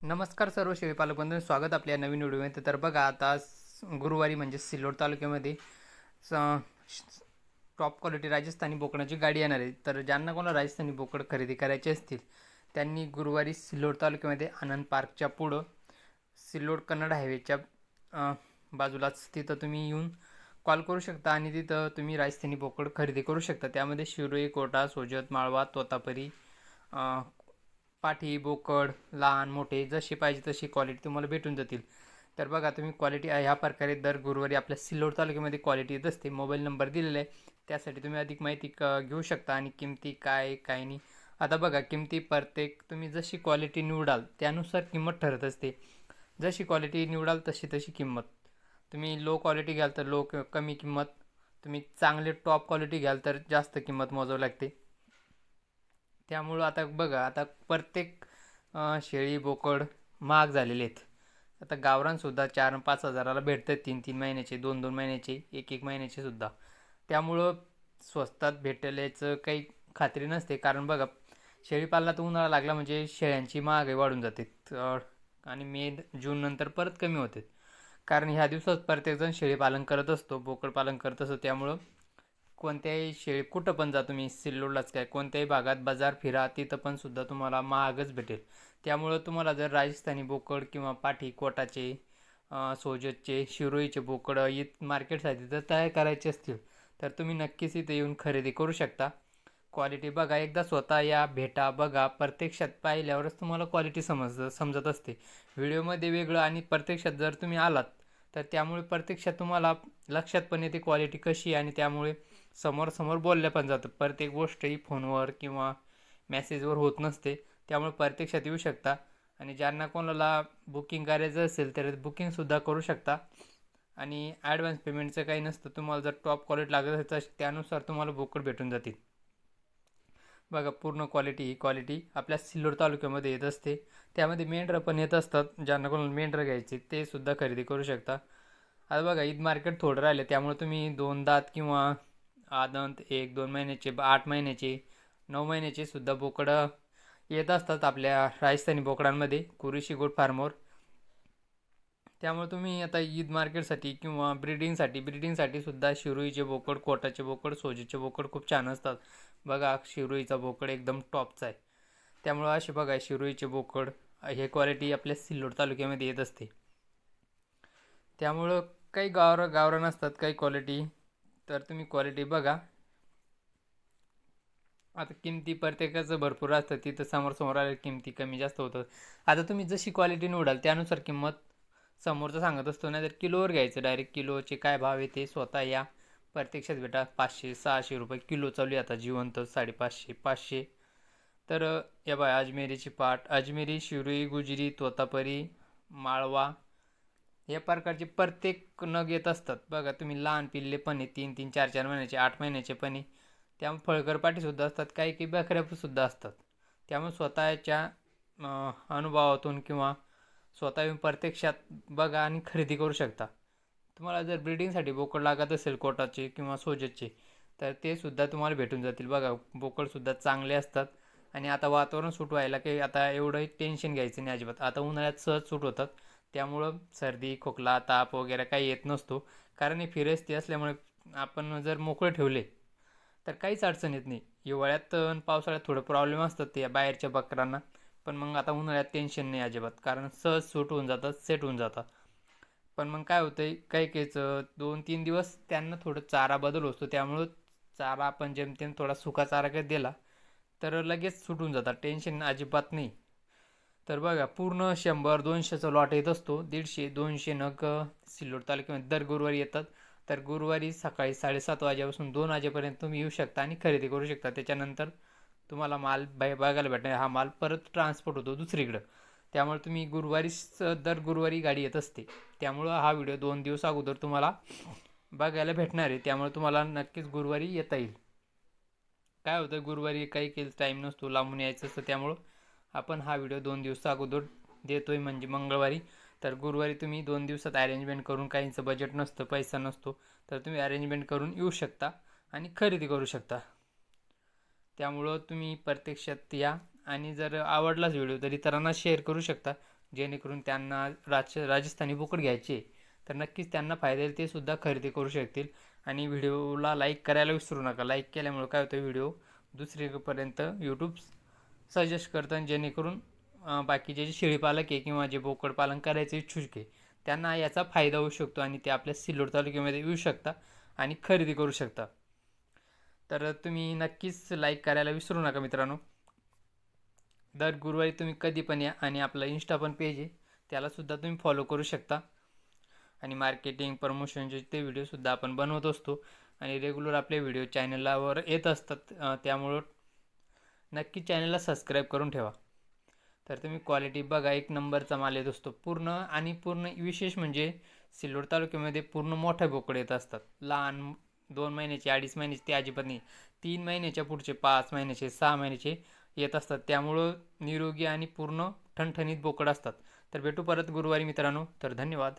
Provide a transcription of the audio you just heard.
नमस्कार सर्व शेळी पालक बंधूंनो, स्वागत आपल्या नवीन व्हिडिओमध्ये. तर बघा आता गुरुवारी म्हणजे सिल्लोड तालुक्यामध्ये टॉप क्वालिटी राजस्थानी बोकडाची गाडी येणार आहे. तर ज्यांना कोणाला राजस्थानी बोकड खरेदी करायचे असतील त्यांनी गुरुवारी सिल्लोड तालुक्यामध्ये आनंद पार्कच्या पुढं सिल्लोड कन्नड हायवेच्या बाजूलाच तिथं तुम्ही येऊन कॉल करू शकता आणि तिथं तुम्ही राजस्थानी बोकड खरेदी करू शकता. त्यामध्ये शिरोई, कोटा, सोजत, माळवा, तोतापरी, पाठी, बोकड, लहान मोठे जशी पाहिजे तशी क्वालिटी तुम्हाला भेटून जातील. तर बघा तुम्ही क्वालिटी ह्या प्रकारे दर गुरुवारी आपल्या सिल्लोड तालुक्यामध्ये क्वालिटी येत असते. मोबाईल नंबर दिलेला आहे, त्यासाठी तुम्ही अधिक माहिती घेऊ शकता आणि किमती काय काय नाही. आता बघा किमती प्रत्येक तुम्ही जशी क्वालिटी निवडाल त्यानुसार किंमत ठरत असते. जशी क्वालिटी निवडाल तशी तशी किंमत. तुम्ही लो क्वालिटी घ्याल तर कमी किंमत, तुम्ही चांगले टॉप क्वालिटी घ्याल तर जास्त किंमत मोजावी लागते. त्यामुळं आता बघा आता प्रत्येक शेळी बोकड महाग झालेले आहेत. आता गावरानसुद्धा 4-5 हजाराला भेटतात, 3-3 महिन्याचे, 2-2 महिन्याचे, 1-1 महिन्याचे सुद्धा. त्यामुळं स्वस्तात भेटेल याचं काही खात्री नसते. कारण बघा शेळीपालनात उन्हाळा लागला म्हणजे शेळ्यांची महागाई वाढून जाते आणि मे जून नंतर परत कमी होते. कारण ह्या दिवसात प्रत्येकजण शेळीपालन करत असतो, बोकडपालन करत असतो. त्यामुळं कोणत्याही शेळी कुठं पण जा तुम्ही, सिल्लोडलाच काय कोणत्याही भागात बाजार फिरा तिथं पण सुद्धा तुम्हाला महागच भेटेल. त्यामुळं तुम्हाला जर राजस्थानी बोकड किंवा पाठी, कोटाचे, सोजतचे, शिरोईचे बोकड मार्केटसाठी जर तयार करायचे असतील तर तुम्ही नक्कीच इथे येऊन खरेदी करू शकता. क्वालिटी बघा, एकदा स्वतः या, भेटा, बघा, प्रत्यक्षात पाहिल्यावरच तुम्हाला क्वालिटी समजत असते. व्हिडिओमध्ये वेगळं आणि प्रत्यक्षात जर तुम्ही आलात तर त्यामुळे प्रत्यक्षात तुम्हाला लक्षात पण येते क्वालिटी कशी आहे आणि त्यामुळे समोर बोलल्या पण जातं. प्रत्येक गोष्टही फोनवर किंवा मेसेजवर होत नसते. त्यामुळे प्रत्यक्षात येऊ शकता आणि ज्यांना कोणाला बुकिंग करायचं असेल तर बुकिंगसुद्धा करू शकता आणि ॲडव्हान्स पेमेंटचं काही नसतं. तुम्हाला जर टॉप क्वालिटी लागत असेल तर त्यानुसार तुम्हाला बोकड भेटून जातील. बघा पूर्ण क्वालिटी ही क्वालिटी आपल्या सिल्लोड तालुक्यामध्ये येत असते. त्यामध्ये मेंढरं पण येत असतात. ज्यांना कोणाला मेंढरं घ्यायचे ते सुद्धा खरेदी करू शकता. आता बघा ईद मार्केट थोडं राहिलं त्यामुळे तुम्ही 2 दात किंवा आदंत 1-2 महिन्याचे, 8 महिन्याचे, 9 महिन्याचे सुद्धा बोकडं येत असतात आपल्या राजस्थानी बोकडांमध्ये कुरुशी गोट फार्मवर. त्यामुळे तुम्ही आता ईद मार्केटसाठी किंवा ब्रिडिंगसाठी सुद्धा शिरोईचे बोकड, कोटाचे बोकड, सोजीचे बोकड खूप छान असतात. बघा शिरोईचा बोकड एकदम टॉपचा आहे. त्यामुळं असे बघा शिरोईचे बोकड हे क्वालिटी आपल्या सिल्लोड तालुक्यामध्ये येत असते. त्यामुळं काही गावरान असतात काही क्वालिटी, तर तुम्ही क्वालिटी बघा. आता किमती प्रत्येकाचं भरपूर असतं, तिथं समोर आल्या किमती कमी जास्त होतात. आता तुम्ही जशी क्वालिटी निवडाल त्यानुसार किंमत समोरचा सांगत असतो. नाही तर किलोवर घ्यायचं, डायरेक्ट किलोचे काय भाव आहे ते स्वतः या प्रत्यक्षात भेटा. 500-600 रुपये किलो चालू आहे आता जिवंत, 550-500. तर या बाय अजमेरीची पाट, अजमेरी, शिरोई, गुजरी, तोतापरी, माळवा या प्रकारचे प्रत्येक नग येत असतात. बघा तुम्ही लहान पिल्ले पण आहे, 3-3, 4-4 महिन्याचे, 8 महिन्याचे पण आहे. त्यामुळे फळकर पाटीसुद्धा असतात, काही काही बकऱ्यासुद्धा असतात. त्यामुळे स्वतःच्या अनुभवातून किंवा स्वतः येऊन प्रत्यक्षात बघा आणि खरेदी करू शकता. तुम्हाला जर ब्रिडिंगसाठी बोकड लागत असेल कोटाचे किंवा सोजतचे तर ते सुद्धा तुम्हाला भेटून जातील. बघा बोकडसुद्धा चांगले असतात आणि आता वातावरण सूट व्हायला काही आता एवढंही टेन्शन घ्यायचं नाही अजिबात. आता उन्हाळ्यात सहज सूट होतात. त्यामुळं सर्दी, खोकला, ताप वगैरे काही येत नसतो. कारण हे फिरस्ती असल्यामुळे आपण जर मोकळे ठेवले तर काहीच अडचण येत नाही. हिवाळ्यात पावसाळ्यात थोडं प्रॉब्लेम असतात ते बाहेरच्या बकरांना, पण मग आता उन्हाळ्यात टेन्शन नाही अजिबात, कारण सहज सूट होऊन जातात, सेट होऊन जातात. पण मग काय होतं आहे काही काहीचं 2-3 दिवस त्यांना थोडं चारा बदल असतो. त्यामुळं चारा आपण जेमतेम थोडा सुका चारा काही दिला तर लगेच सुटून जातात, टेन्शन अजिबात नाही. तर बघा पूर्ण 100-200चा लॉट येत असतो. 150-200 नग सिल्लोड तालुक्यामध्ये दर गुरुवारी येतात. तर गुरुवारी सकाळी 7:30 वाजेपासून 2 वाजेपर्यंत तुम्ही येऊ शकता आणि खरेदी करू शकता. त्याच्यानंतर तुम्हाला माल बघायला भेटणार, हा माल परत ट्रान्सपोर्ट होतो दुसरीकडं. त्यामुळे तुम्ही दर गुरुवारी गाडी येत असते. त्यामुळं हा व्हिडिओ 2 दिवस अगोदर तुम्हाला बघायला भेटणार आहे. त्यामुळे तुम्हाला नक्कीच गुरुवारी येता येईल. काय होतं गुरुवारी काही केलं टाईम नसतो, लांबून यायचं असतं. त्यामुळं आपण हा व्हिडिओ 2 दिवस अगोदर देतोय म्हणजे मंगळवारी. तर गुरुवारी तुम्ही 2 दिवसात अरेंजमेंट करून, काहींचं बजेट नसतं, पैसा नसतो, तर तुम्ही अरेंजमेंट करून येऊ शकता आणि खरेदी करू शकता. त्यामुळं तुम्ही प्रत्यक्षात या आणि जर आवडलाच व्हिडिओ तर इतरांना शेअर करू शकता. जेणेकरून त्यांना राजस्थानी बोकड घ्यायचे तर नक्कीच त्यांना फायदा येईल, ते सुद्धा खरेदी करू शकतील. आणि व्हिडिओला लाईक करायला विसरू नका. लाईक केल्यामुळे काय होतं, व्हिडिओ दुसरीपर्यंत यूट्यूब सजेस्ट करतं, जेणेकरून बाकीचे जे शेळीपालक आहे किंवा जे बोकड पालन करायचे इच्छुक आहे त्यांना याचा फायदा होऊ शकतो आणि ते आपल्या सिल्लोड तालुक्यामध्ये येऊ शकता आणि खरेदी करू शकता. तर तुम्ही नक्कीच लाईक करायला विसरू नका मित्रांनो. दर गुरुवारी तुम्ही कधी पण या आणि आपला इंस्टा पण पेज आहे त्यालासुद्धा तुम्ही फॉलो करू शकता. आणि मार्केटिंग प्रमोशनचे ते व्हिडिओसुद्धा आपण बनवत असतो आणि रेग्युलर आपले व्हिडिओ चॅनलावर येत असतात. त्यामुळं नक्की चॅनलला सबस्क्राईब करून ठेवा. तर तुम्ही क्वालिटी बघा, एक नंबरचा माल येत असतो पूर्ण. आणि पूर्ण विशेष म्हणजे सिल्लोड तालुक्यामध्ये पूर्ण मोठे बोकड येत असतात. लहान 2 महिन्याचे 2.5 महिन्याचे ते अजिबात नाही. 3 महिन्याच्या पुढचे 5 महिन्याचे 6 महिन्याचे येत असतात. त्यामुळं निरोगी आणि पूर्ण ठणठणीत बोकड असतात. तर भेटू परत गुरुवारी मित्रांनो. तर धन्यवाद.